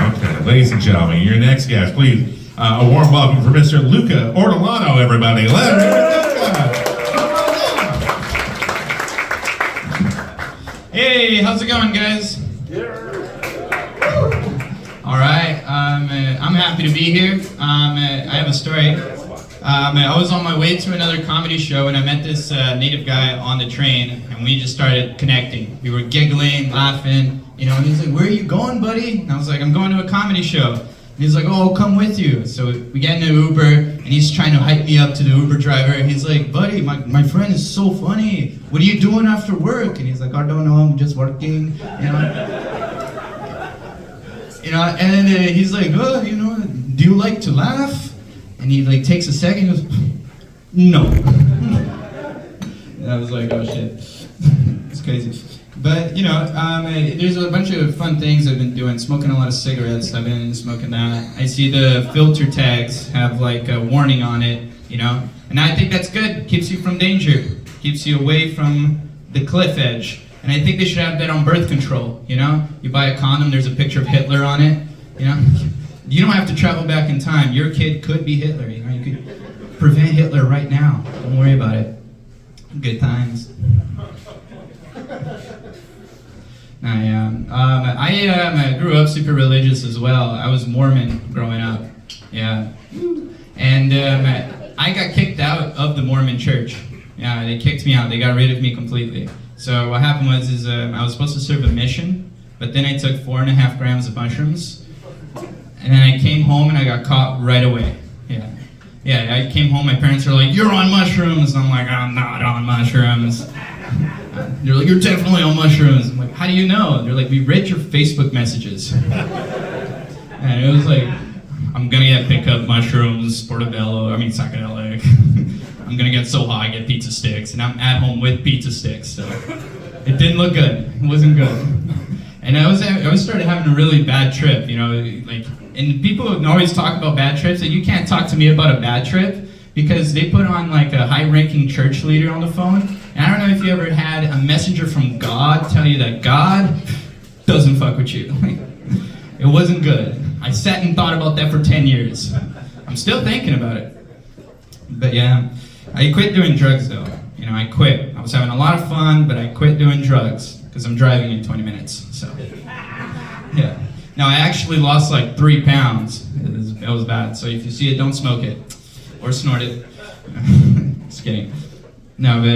Okay, ladies and gentlemen, your next guest, please, a warm welcome for Mr. Luca Ortolano, everybody. Let Hey, how's it going, guys? All right, I'm happy to be here. I have a story. I was on my way to another comedy show and I met this native guy on the train and we just started connecting. We were giggling, laughing, you know, and he's like, "Where are you going, buddy?" And I was like, "I'm going to a comedy show." And he's like, "Oh, I'll come with you." So we get in an Uber and he's trying to hype me up to the Uber driver. And he's like, "Buddy, my friend is so funny. What are you doing after work?" And he's like, "I don't know, I'm just working, you know." And he's like, "Oh, you know, do you like to laugh?" And he like takes a second and goes, "No." And I was like, "Oh shit." It's crazy. But, you know, there's a bunch of fun things I've been doing. Smoking a lot of cigarettes, I've been smoking that. I see the filter tags have like a warning on it, you know. And I think that's good. Keeps you from danger. Keeps you away from the cliff edge. And I think they should have that on birth control, you know. You buy a condom, there's a picture of Hitler on it, you know. You don't have to travel back in time. Your kid could be Hitler, you know. You could prevent Hitler right now. Don't worry about it. Good times. I grew up super religious as well. I was Mormon growing up, yeah. And I got kicked out of the Mormon church. Yeah, they kicked me out. They got rid of me completely. So what happened was I was supposed to serve a mission, but then I took 4.5 grams of mushrooms, and then I came home and I got caught right away. Yeah, I came home, my parents were like, "You're on mushrooms." And I'm like, "I'm not on mushrooms." They're like, "You're definitely on mushrooms." I'm like, "How do you know?" They're like, "We read your Facebook messages." And it was like, I'm gonna get pickup mushrooms, psychedelic. I'm gonna get so high I get pizza sticks, and I'm at home with pizza sticks, so it didn't look good. It wasn't good. And I started having a really bad trip, you know, like, and people always talk about bad trips, and you can't talk to me about a bad trip because they put on like a high-ranking church leader on the phone. And I don't know if you ever had a messenger from God tell you that God doesn't fuck with you. It wasn't good. I sat and thought about that for 10 years. I'm still thinking about it. But yeah, I quit doing drugs though. You know, I quit. I was having a lot of fun, but I quit doing drugs because I'm driving in 20 minutes, so. Yeah. Now I actually lost like 3 pounds. It was bad. So if you see it, don't smoke it or snort it. Just kidding. No, but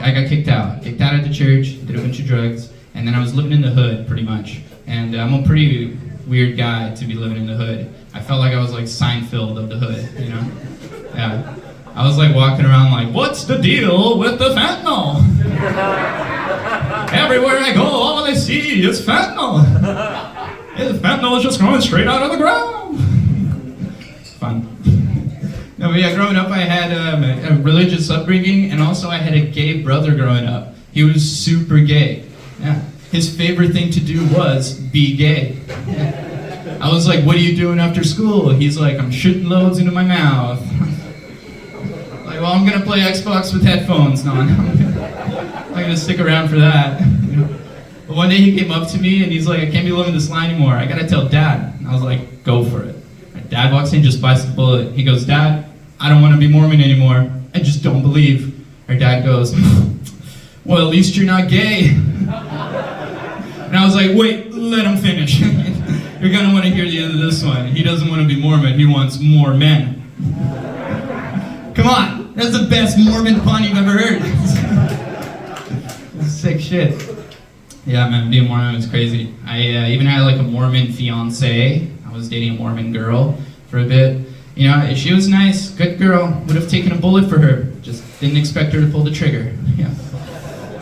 I got kicked out of the church, did a bunch of drugs, and then I was living in the hood pretty much. And I'm a pretty weird guy to be living in the hood. I felt like I was like Seinfeld of the hood, you know? Yeah. I was like walking around like, "What's the deal with the fentanyl? Everywhere I go, all I see is fentanyl. The fentanyl is just growing straight out of the ground." Fun. No, but yeah, growing up I had a religious upbringing, and also I had a gay brother growing up. He was super gay. Yeah. His favorite thing to do was be gay. Yeah. I was like, "What are you doing after school?" He's like, "I'm shooting loads into my mouth." Like, "Well, I'm gonna play Xbox with headphones. No, I'm not gonna stick around for that." But one day he came up to me and he's like, "I can't be living this lie anymore. I gotta tell Dad." And I was like, "Go for it." My dad walks in, just buys the bullet. He goes, "Dad, I don't want to be Mormon anymore. I just don't believe." Her dad goes, "Well, at least you're not gay." And I was like, "Wait, let him finish." You're gonna want to hear the end of this one. He doesn't want to be Mormon, he wants more men. Come on, that's the best Mormon pun you've ever heard. Sick shit. Yeah, man, being Mormon was crazy. I even had like a Mormon fiance. I was dating a Mormon girl for a bit. You know, she was nice, good girl, would have taken a bullet for her. Just didn't expect her to pull the trigger.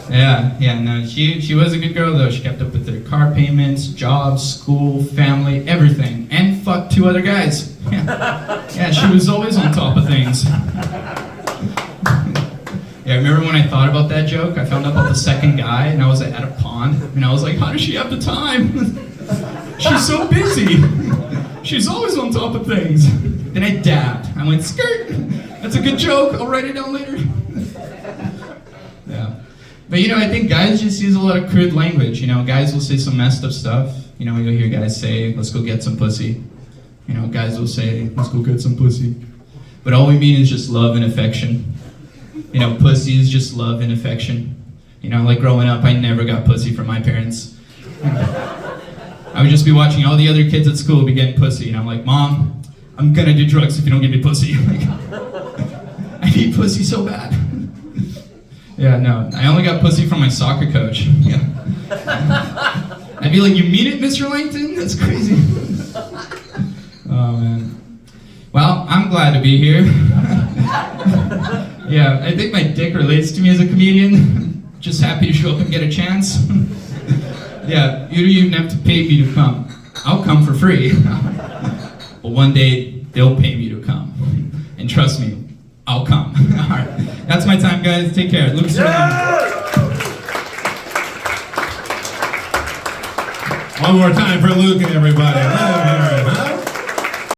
Yeah, no, she was a good girl though. She kept up with her car payments, jobs, school, family, everything. And fucked 2 other guys. Yeah, she was always on top of things. Yeah, I remember when I thought about that joke, I found out about the second guy, and I was at a pond, and I was like, "How does she have the time? She's so busy. She's always on top of things." Then I dabbed. I went, "Skirt. That's a good joke. I'll write it down later." Yeah. But you know, I think guys just use a lot of crude language. You know, guys will say some messed up stuff. You know, you'll hear guys say, let's go get some pussy. You know, guys will say, let's go get some pussy. But all we mean is just love and affection. You know, pussy is just love and affection. You know, like growing up, I never got pussy from my parents. I would just be watching all the other kids at school be getting pussy, and I'm like, Mom, I'm gonna do drugs if you don't give me pussy. Like, I need pussy so bad. Yeah, no, I only got pussy from my soccer coach. Yeah. I'd be like, you mean it, Mr. Langton? That's crazy. Oh, man. Well, I'm glad to be here. Yeah, I think my dick relates to me as a comedian. Just happy to show up and get a chance. Yeah, you don't even have to pay me to come. I'll come for free. But one day, they'll pay me to come. And trust me, I'll come. All right, that's my time, guys. Take care. Lucas Ortolano. One more time for Luca, everybody.